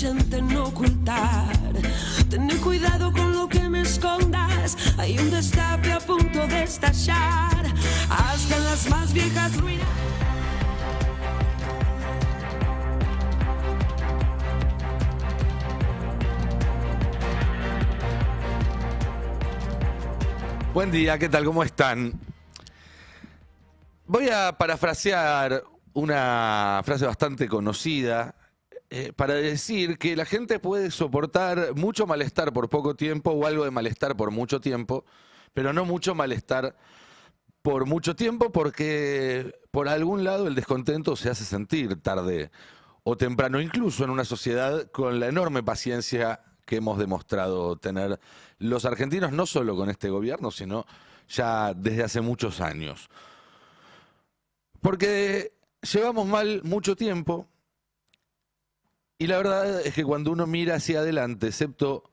intenten ocultar. Ten cuidado con lo que me escondas, hay un destape a punto de estallar, hasta en las más viejas ruinas. Buen día, ¿qué tal? ¿Cómo están? Voy a parafrasear una frase bastante conocida para decir que la gente puede soportar mucho malestar por poco tiempo o algo de malestar por mucho tiempo, pero no mucho malestar por mucho tiempo, porque por algún lado el descontento se hace sentir tarde o temprano, incluso en una sociedad con la enorme paciencia que hemos demostrado tener los argentinos, no solo con este gobierno, sino ya desde hace muchos años. Porque llevamos mal mucho tiempo y la verdad es que cuando uno mira hacia adelante, excepto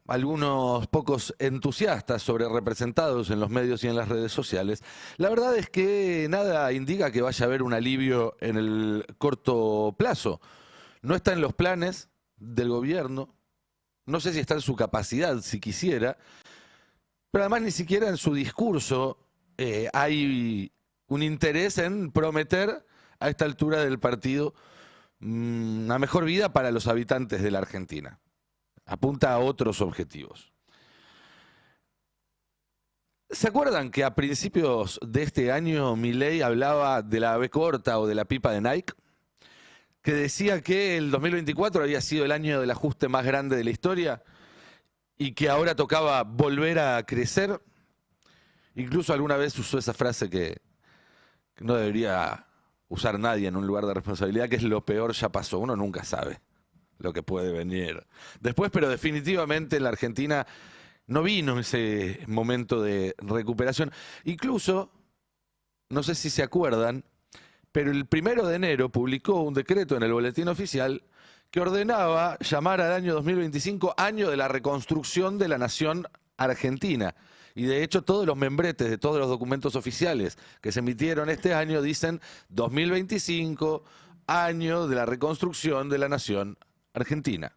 algunos pocos entusiastas sobre representados en los medios y en las redes sociales, la verdad es que nada indica que vaya a haber un alivio en el corto plazo. No está en los planes del gobierno. No sé si está en su capacidad, si quisiera, pero además ni siquiera en su discurso hay un interés en prometer a esta altura del partido una mejor vida para los habitantes de la Argentina. Apunta a otros objetivos. ¿Se acuerdan que a principios de este año Milei hablaba de la B corta o de la pipa de Nike? Que decía que el 2024 había sido el año del ajuste más grande de la historia y que ahora tocaba volver a crecer. Incluso alguna vez usó esa frase que no debería usar nadie en un lugar de responsabilidad, que es lo peor ya pasó. Uno nunca sabe lo que puede venir después, pero definitivamente en la Argentina no vino ese momento de recuperación. Incluso, no sé si se acuerdan, pero el 1 de enero publicó un decreto en el Boletín Oficial que ordenaba llamar al año 2025 año de la reconstrucción de la nación argentina. Y de hecho todos los membretes de todos los documentos oficiales que se emitieron este año dicen 2025, año de la reconstrucción de la nación argentina.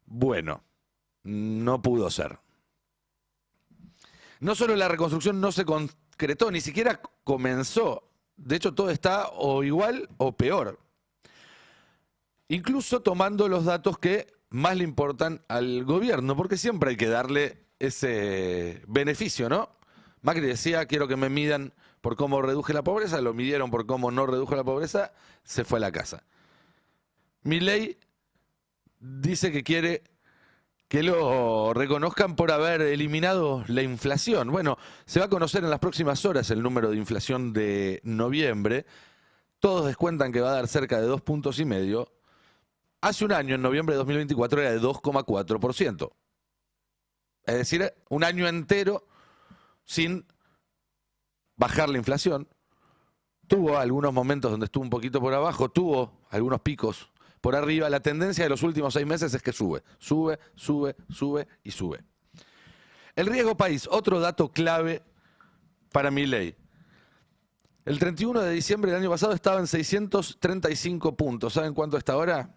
Bueno, no pudo ser. No solo la reconstrucción no se concretó, ni siquiera comenzó. De hecho, todo está o igual o peor. Incluso tomando los datos que más le importan al gobierno, porque siempre hay que darle ese beneficio, ¿no? Macri decía, quiero que me midan por cómo reduje la pobreza, lo midieron por cómo no redujo la pobreza, se fue a la casa. Milei dice que quiere que lo reconozcan por haber eliminado la inflación. Bueno, se va a conocer en las próximas horas el número de inflación de noviembre. Todos descuentan que va a dar cerca de 2,5 puntos. Hace un año, en noviembre de 2024, era de 2,4%. Es decir, un año entero sin bajar la inflación. Tuvo algunos momentos donde estuvo un poquito por abajo, tuvo algunos picos por arriba. La tendencia de los últimos 6 meses es que sube, sube, sube, sube y sube. El riesgo país, otro dato clave para Milei. El 31 de diciembre del año pasado estaba en 635 puntos. ¿Saben cuánto está ahora?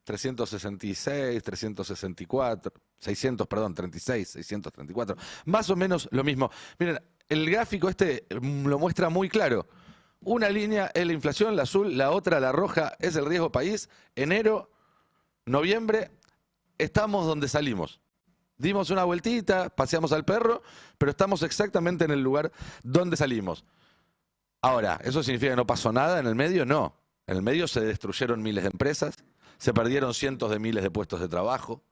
366, 364, 36, 634. Más o menos lo mismo. Miren, el gráfico este lo muestra muy claro. Una línea es la inflación, la azul, la otra, la roja, es el riesgo país. Enero, noviembre, estamos donde salimos. Dimos una vueltita, paseamos al perro, pero estamos exactamente en el lugar donde salimos. Ahora, ¿eso significa que no pasó nada en el medio? No. En el medio se destruyeron miles de empresas, se perdieron cientos de miles de puestos de trabajo,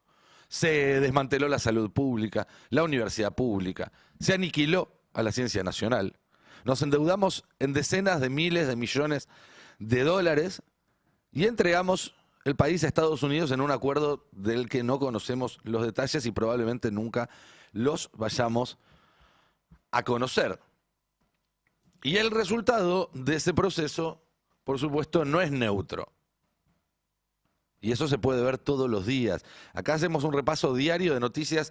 se desmanteló la salud pública, la universidad pública, se aniquiló a la ciencia nacional. Nos endeudamos en decenas de miles de millones de dólares y entregamos el país a Estados Unidos en un acuerdo del que no conocemos los detalles y probablemente nunca los vayamos a conocer. Y el resultado de ese proceso, por supuesto, no es neutro. Y eso se puede ver todos los días. Acá hacemos un repaso diario de noticias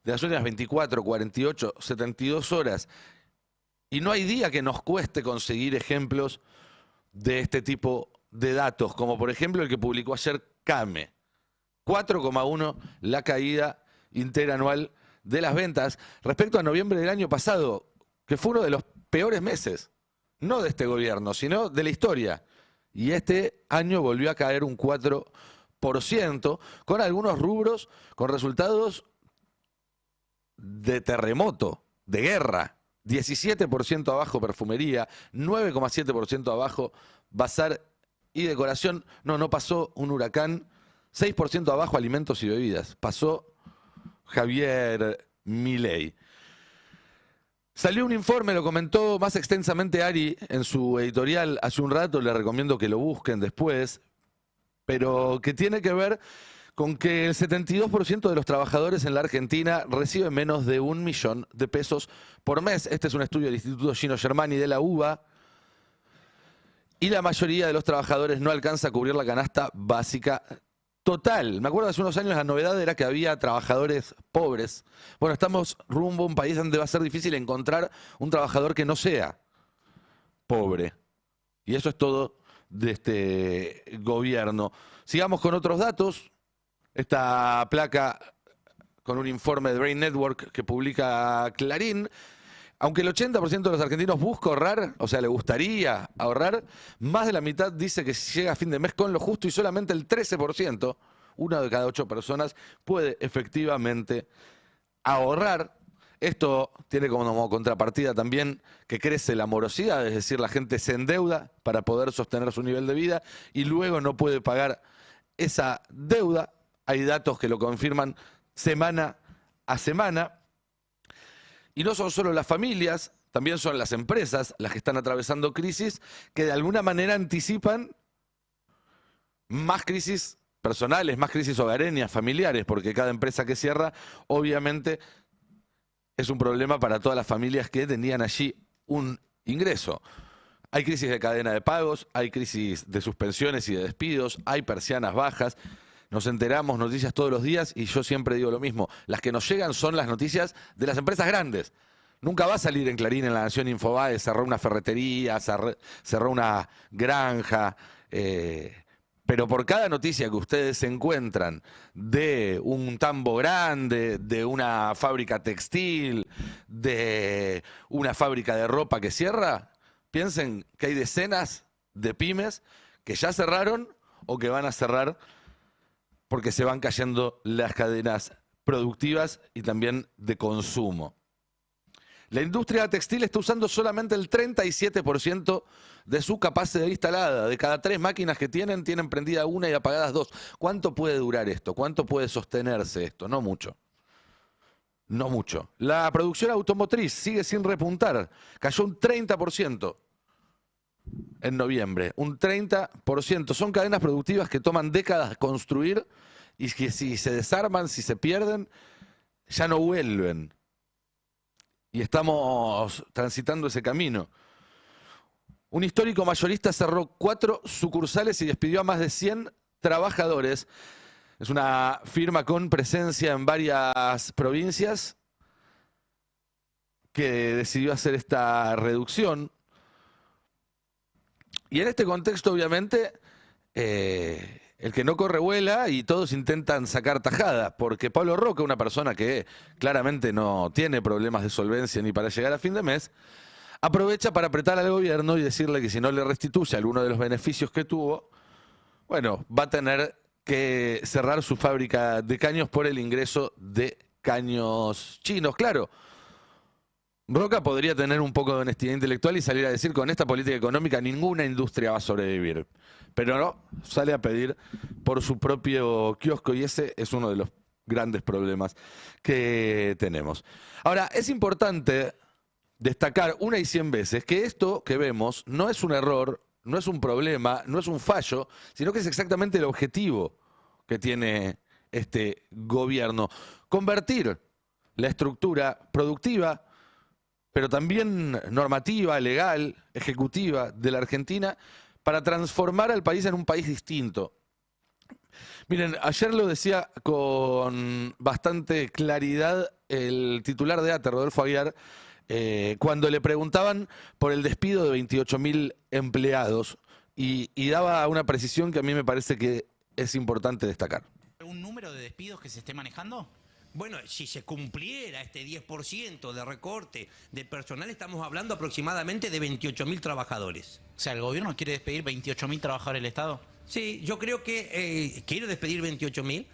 de las últimas 24, 48, 72 horas. Y no hay día que nos cueste conseguir ejemplos de este tipo de datos, como por ejemplo el que publicó ayer CAME. 4,1 la caída interanual de las ventas respecto a noviembre del año pasado, que fue uno de los peores meses, no de este gobierno, sino de la historia. Y este año volvió a caer un 4%, con algunos rubros, con resultados de terremoto, de guerra. 17% abajo perfumería, 9,7% abajo bazar y decoración. No pasó un huracán. 6% abajo alimentos y bebidas. Pasó Javier Milei. Salió un informe, lo comentó más extensamente Ari en su editorial hace un rato, le recomiendo que lo busquen después, pero que tiene que ver con que el 72% de los trabajadores en la Argentina reciben menos de 1 millón de pesos por mes. Este es un estudio del Instituto Gino Germani de la UBA. Y la mayoría de los trabajadores no alcanza a cubrir la canasta básica total. Me acuerdo hace unos años la novedad era que había trabajadores pobres. Bueno, estamos rumbo a un país donde va a ser difícil encontrar un trabajador que no sea pobre. Y eso es todo de este gobierno. Sigamos con otros datos. Esta placa con un informe de Brain Network que publica Clarín. Aunque el 80% de los argentinos busca ahorrar, o sea, le gustaría ahorrar, más de la mitad dice que llega a fin de mes con lo justo y solamente el 13%, 1 de cada 8 personas, puede efectivamente ahorrar. Esto tiene como contrapartida también que crece la morosidad, es decir, la gente se endeuda para poder sostener su nivel de vida y luego no puede pagar esa deuda. Hay datos que lo confirman semana a semana. Y no son solo las familias, también son las empresas las que están atravesando crisis que de alguna manera anticipan más crisis personales, más crisis hogareñas, familiares, porque cada empresa que cierra obviamente es un problema para todas las familias que tenían allí un ingreso. Hay crisis de cadena de pagos, hay crisis de suspensiones y de despidos, hay persianas bajas. Nos enteramos noticias todos los días y yo siempre digo lo mismo. Las que nos llegan son las noticias de las empresas grandes. Nunca va a salir en Clarín, en La Nación, Infobae, cerró una ferretería, cerró una granja. Pero por cada noticia que ustedes encuentran de un tambo grande, de una fábrica textil, de una fábrica de ropa que cierra, piensen que hay decenas de pymes que ya cerraron o que van a cerrar porque se van cayendo las cadenas productivas y también de consumo. La industria textil está usando solamente el 37% de su capacidad instalada. De cada 3 máquinas que tienen prendida 1 y apagadas 2. ¿Cuánto puede durar esto? ¿Cuánto puede sostenerse esto? No mucho. No mucho. La producción automotriz sigue sin repuntar. Cayó un 30% en noviembre. Un 30%. Son cadenas productivas que toman décadas construir y que si se desarman, si se pierden, ya no vuelven. Y estamos transitando ese camino. Un histórico mayorista cerró 4 sucursales y despidió a más de 100 trabajadores. Es una firma con presencia en varias provincias que decidió hacer esta reducción. Y en este contexto, obviamente, el que no corre vuela y todos intentan sacar tajada, porque Pablo Roca, una persona que claramente no tiene problemas de solvencia ni para llegar a fin de mes, aprovecha para apretar al gobierno y decirle que si no le restituye alguno de los beneficios que tuvo, bueno, va a tener que cerrar su fábrica de caños por el ingreso de caños chinos. Claro, Roca podría tener un poco de honestidad intelectual y salir a decir con esta política económica ninguna industria va a sobrevivir. Pero no, sale a pedir por su propio kiosco y ese es uno de los grandes problemas que tenemos. Ahora, es importante destacar 1 y 100 veces que esto que vemos no es un error, no es un problema, no es un fallo, sino que es exactamente el objetivo que tiene este gobierno. Convertir la estructura productiva, pero también normativa, legal, ejecutiva de la Argentina para transformar al país en un país distinto. Miren, ayer lo decía con bastante claridad el titular de ATE, Rodolfo Aguiar, cuando le preguntaban por el despido de 28.000 empleados, y daba una precisión que a mí me parece que es importante destacar. ¿Un número de despidos que se esté manejando? Bueno, si se cumpliera este 10% de recorte de personal, estamos hablando aproximadamente de 28.000 trabajadores. O sea, ¿el gobierno quiere despedir 28.000 trabajadores del Estado? Sí, yo creo que quiere despedir 28.000,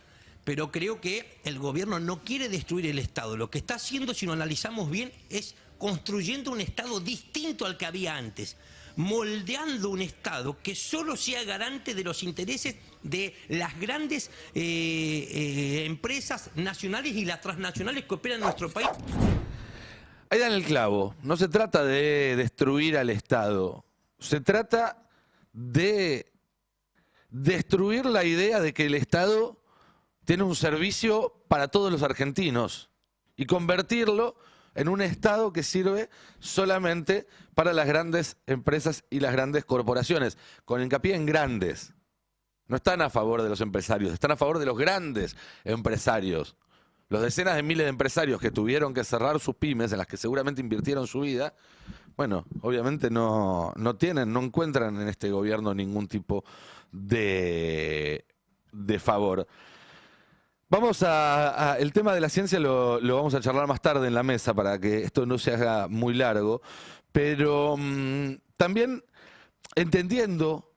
pero creo que el gobierno no quiere destruir el Estado. Lo que está haciendo, si lo analizamos bien, es construyendo un Estado distinto al que había antes, moldeando un Estado que solo sea garante de los intereses de las grandes empresas nacionales y las transnacionales que operan en nuestro país. Ahí dan el clavo. No se trata de destruir al Estado. Se trata de destruir la idea de que el Estado tiene un servicio para todos los argentinos y convertirlo en un Estado que sirve solamente para las grandes empresas y las grandes corporaciones, con hincapié en grandes. No están a favor de los empresarios, están a favor de los grandes empresarios. Los decenas de miles de empresarios que tuvieron que cerrar sus pymes, en las que seguramente invirtieron su vida, bueno, obviamente no encuentran en este gobierno ningún tipo de favor. Vamos el tema de la ciencia lo vamos a charlar más tarde en la mesa para que esto no se haga muy largo, pero también entendiendo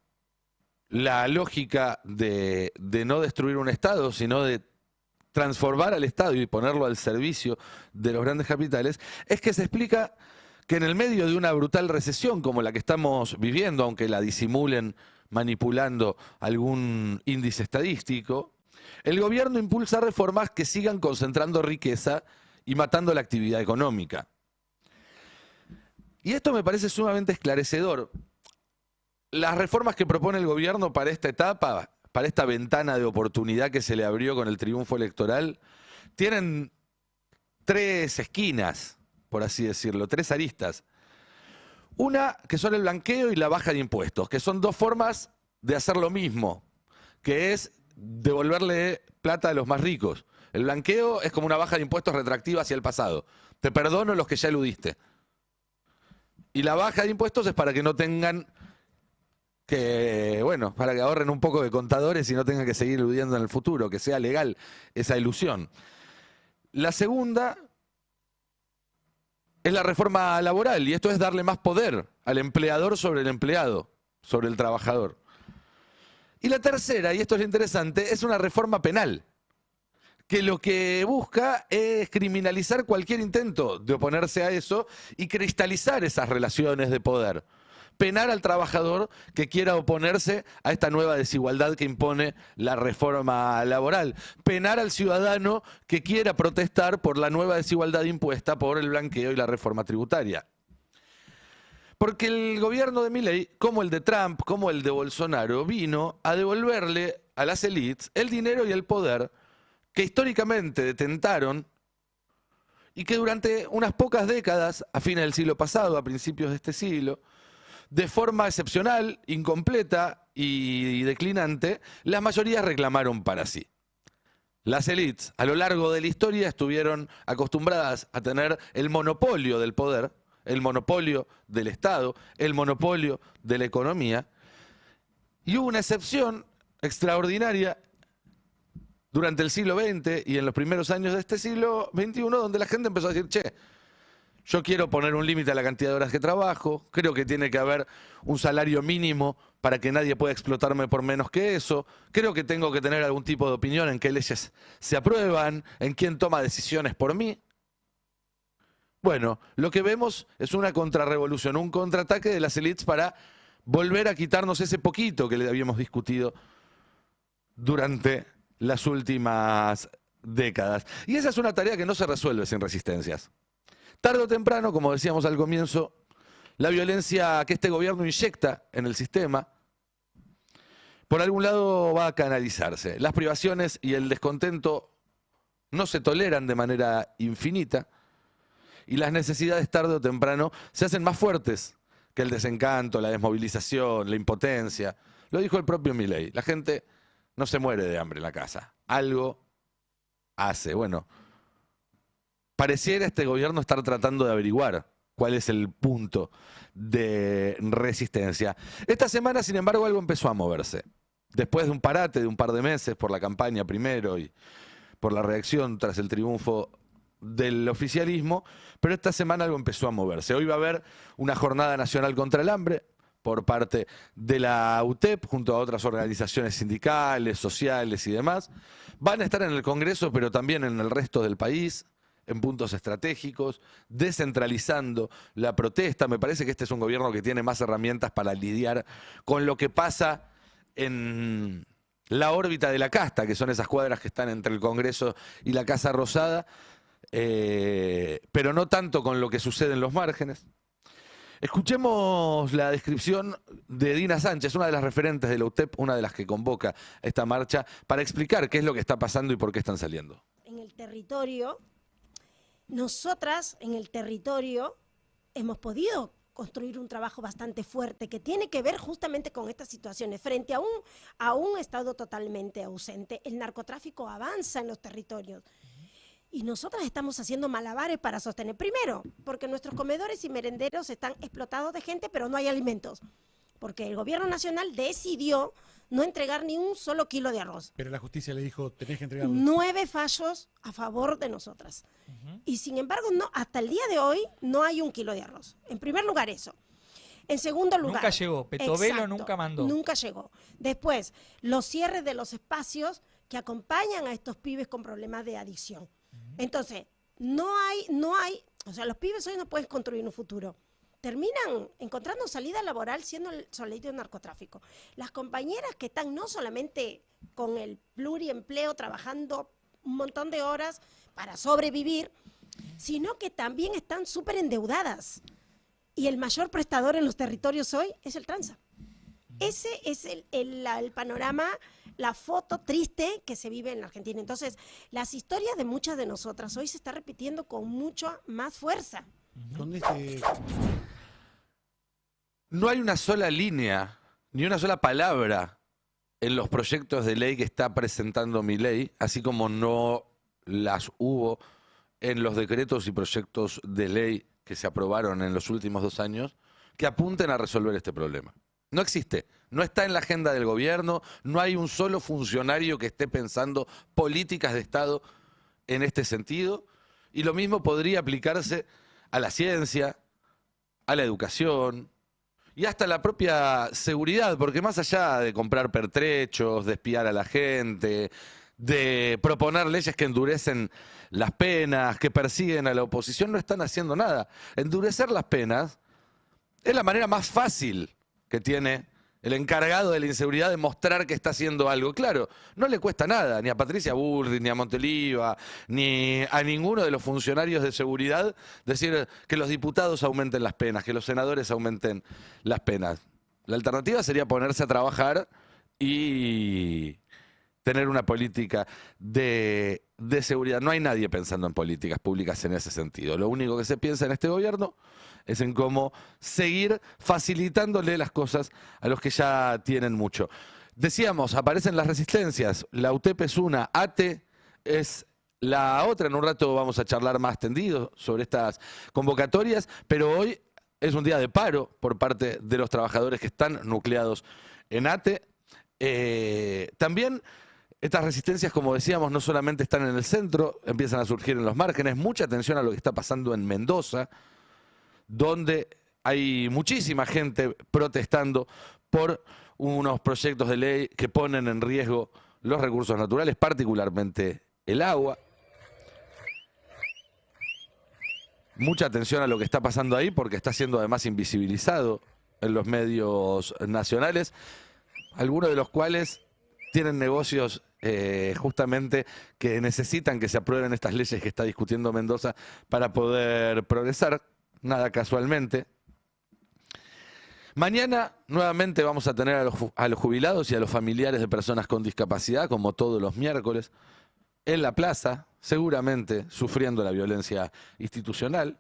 la lógica de no destruir un Estado, sino de transformar al Estado y ponerlo al servicio de los grandes capitales, es que se explica que en el medio de una brutal recesión como la que estamos viviendo, aunque la disimulen manipulando algún índice estadístico, el gobierno impulsa reformas que sigan concentrando riqueza y matando la actividad económica. Y esto me parece sumamente esclarecedor. Las reformas que propone el gobierno para esta etapa, para esta ventana de oportunidad que se le abrió con el triunfo electoral, tienen tres esquinas, por así decirlo, tres aristas. Una que son el blanqueo y la baja de impuestos, que son dos formas de hacer lo mismo, que es devolverle plata a los más ricos. El blanqueo es como una baja de impuestos retroactiva hacia el pasado. Te perdono los que ya eludiste. Y la baja de impuestos es para que no tengan para que ahorren un poco de contadores y no tengan que seguir eludiendo en el futuro, que sea legal esa ilusión. La segunda es la reforma laboral, y esto es darle más poder al empleador sobre el empleado, sobre el trabajador. Y la tercera, y esto es lo interesante, es una reforma penal, que lo que busca es criminalizar cualquier intento de oponerse a eso y cristalizar esas relaciones de poder. Penar al trabajador que quiera oponerse a esta nueva desigualdad que impone la reforma laboral. Penar al ciudadano que quiera protestar por la nueva desigualdad impuesta por el blanqueo y la reforma tributaria. Porque el gobierno de Milei, como el de Trump, como el de Bolsonaro, vino a devolverle a las élites el dinero y el poder que históricamente detentaron y que durante unas pocas décadas, a fines del siglo pasado, a principios de este siglo, de forma excepcional, incompleta y declinante, las mayorías reclamaron para sí. Las élites a lo largo de la historia estuvieron acostumbradas a tener el monopolio del poder, el monopolio del Estado, el monopolio de la economía, y hubo una excepción extraordinaria durante el siglo XX y en los primeros años de este siglo XXI, donde la gente empezó a decir, che, yo quiero poner un límite a la cantidad de horas que trabajo, creo que tiene que haber un salario mínimo para que nadie pueda explotarme por menos que eso, creo que tengo que tener algún tipo de opinión en qué leyes se aprueban, en quién toma decisiones por mí. Bueno, lo que vemos es una contrarrevolución, un contraataque de las élites para volver a quitarnos ese poquito que le habíamos discutido durante las últimas décadas. Y esa es una tarea que no se resuelve sin resistencias. Tarde o temprano, como decíamos al comienzo, la violencia que este gobierno inyecta en el sistema, por algún lado va a canalizarse. Las privaciones y el descontento no se toleran de manera infinita y las necesidades tarde o temprano se hacen más fuertes que el desencanto, la desmovilización, la impotencia. Lo dijo el propio Milei, la gente no se muere de hambre en la casa, algo hace. Bueno, pareciera este gobierno estar tratando de averiguar cuál es el punto de resistencia. Esta semana, sin embargo, algo empezó a moverse. Después de un parate de un par de meses por la campaña primero y por la reacción tras el triunfo del oficialismo, pero esta semana algo empezó a moverse. Hoy va a haber una jornada nacional contra el hambre por parte de la UTEP, junto a otras organizaciones sindicales, sociales y demás. Van a estar en el Congreso, pero también en el resto del país, en puntos estratégicos, descentralizando la protesta. Me parece que este es un gobierno que tiene más herramientas para lidiar con lo que pasa en la órbita de la casta, que son esas cuadras que están entre el Congreso y la Casa Rosada, pero no tanto con lo que sucede en los márgenes. Escuchemos la descripción de Dina Sánchez, una de las referentes de la UTEP, una de las que convoca esta marcha, para explicar qué es lo que está pasando y por qué están saliendo. En el territorio, nosotras en el territorio hemos podido construir un trabajo bastante fuerte que tiene que ver justamente con estas situaciones. Frente a un Estado totalmente ausente, el narcotráfico avanza en los territorios. Y nosotras estamos haciendo malabares para sostener. Primero, porque nuestros comedores y merenderos están explotados de gente, pero no hay alimentos. Porque el gobierno nacional decidió no entregar ni un solo kilo de arroz. Pero la justicia le dijo, tenés que entregarlo. 9 fallos a favor de nosotras. Y sin embargo, no, hasta el día de hoy no hay un kilo de arroz. En primer lugar, eso. En segundo lugar... Nunca llegó. Petovelo exacto, nunca mandó. Nunca llegó. Después, los cierres de los espacios que acompañan a estos pibes con problemas de adicción. Entonces, no hay, o sea, los pibes hoy no pueden construir un futuro. Terminan encontrando salida laboral siendo el soldado de narcotráfico. Las compañeras que están no solamente con el pluriempleo trabajando un montón de horas para sobrevivir, sino que también están súper endeudadas. Y el mayor prestador en los territorios hoy es el tranza. Ese es el panorama, la foto triste que se vive en la Argentina. Entonces, las historias de muchas de nosotras hoy se están repitiendo con mucha más fuerza. Con No hay una sola línea, ni una sola palabra en los proyectos de ley que está presentando Milei, así como no las hubo en los decretos y proyectos de ley que se aprobaron en los últimos 2 años, que apunten a resolver este problema. No existe, no está en la agenda del gobierno, no hay un solo funcionario que esté pensando políticas de Estado en este sentido, y lo mismo podría aplicarse a la ciencia, a la educación y hasta a la propia seguridad, porque más allá de comprar pertrechos, de espiar a la gente, de proponer leyes que endurecen las penas, que persiguen a la oposición, no están haciendo nada. Endurecer las penas es la manera más fácil que tiene el encargado de la inseguridad de mostrar que está haciendo algo. Claro, no le cuesta nada, ni a Patricia Bullrich, ni a Monteliva, ni a ninguno de los funcionarios de seguridad decir que los diputados aumenten las penas, que los senadores aumenten las penas. La alternativa sería ponerse a trabajar y tener una política de seguridad. No hay nadie pensando en políticas públicas en ese sentido. Lo único que se piensa en este gobierno es en cómo seguir facilitándole las cosas a los que ya tienen mucho. Decíamos, aparecen las resistencias. La UTEP es una, ATE es la otra. En un rato vamos a charlar más tendido sobre estas convocatorias, pero hoy es un día de paro por parte de los trabajadores que están nucleados en ATE. También estas resistencias, como decíamos, no solamente están en el centro, empiezan a surgir en los márgenes. Mucha atención a lo que está pasando en Mendoza, donde hay muchísima gente protestando por unos proyectos de ley que ponen en riesgo los recursos naturales, particularmente el agua. Mucha atención a lo que está pasando ahí porque está siendo además invisibilizado en los medios nacionales, algunos de los cuales tienen negocios justamente que necesitan que se aprueben estas leyes que está discutiendo Mendoza para poder progresar. Nada casualmente. Mañana nuevamente vamos a tener a los jubilados y a los familiares de personas con discapacidad, como todos los miércoles, en la plaza, seguramente sufriendo la violencia institucional.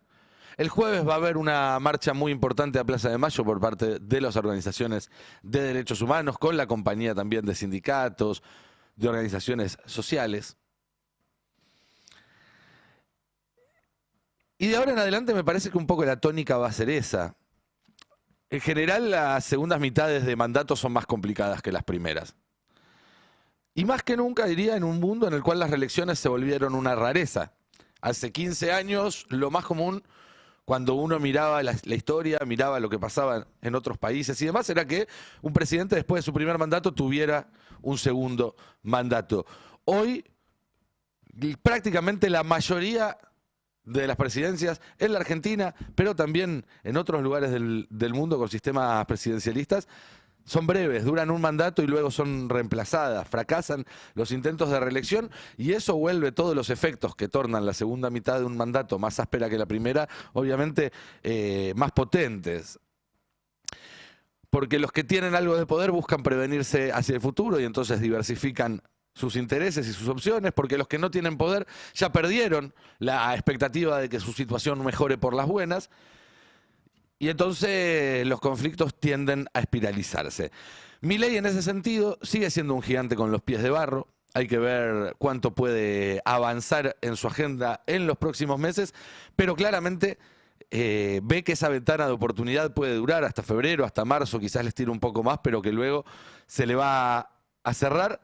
El jueves va a haber una marcha muy importante a Plaza de Mayo por parte de las organizaciones de derechos humanos, con la compañía también de sindicatos, de organizaciones sociales. Y de ahora en adelante me parece que un poco la tónica va a ser esa. En general, las segundas mitades de mandato son más complicadas que las primeras. Y más que nunca, diría, en un mundo en el cual las reelecciones se volvieron una rareza. Hace 15 años, lo más común, cuando uno miraba la historia, miraba lo que pasaba en otros países y demás, era que un presidente después de su primer mandato tuviera un segundo mandato. Hoy, prácticamente la mayoría de las presidencias en la Argentina, pero también en otros lugares del mundo con sistemas presidencialistas, son breves, duran un mandato y luego son reemplazadas, fracasan los intentos de reelección y eso vuelve todos los efectos que tornan la segunda mitad de un mandato más áspera que la primera, obviamente más potentes. Porque los que tienen algo de poder buscan prevenirse hacia el futuro y entonces diversifican sus intereses y sus opciones, porque los que no tienen poder ya perdieron la expectativa de que su situación mejore por las buenas. Y entonces los conflictos tienden a espiralizarse. Milei en ese sentido sigue siendo un gigante con los pies de barro. Hay que ver cuánto puede avanzar en su agenda en los próximos meses, pero claramente ve que esa ventana de oportunidad puede durar hasta febrero, hasta marzo, quizás les tire un poco más, pero que luego se le va a cerrar.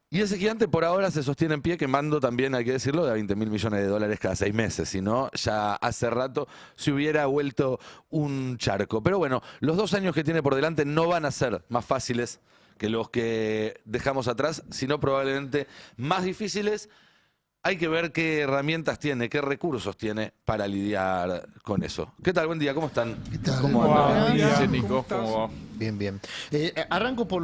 Y ese gigante por ahora se sostiene en pie, quemando también, hay que decirlo, de 20.000 millones de dólares cada 6 meses. Si no, ya hace rato se hubiera vuelto un charco. Pero bueno, los 2 años que tiene por delante no van a ser más fáciles que los que dejamos atrás, sino probablemente más difíciles. Hay que ver qué herramientas tiene, qué recursos tiene para lidiar con eso. ¿Qué tal? Buen día, ¿cómo están? ¿Qué tal? ¿Cómo andan? Buen día. Dice Nico, ¿cómo va? Bien, bien. Arranco por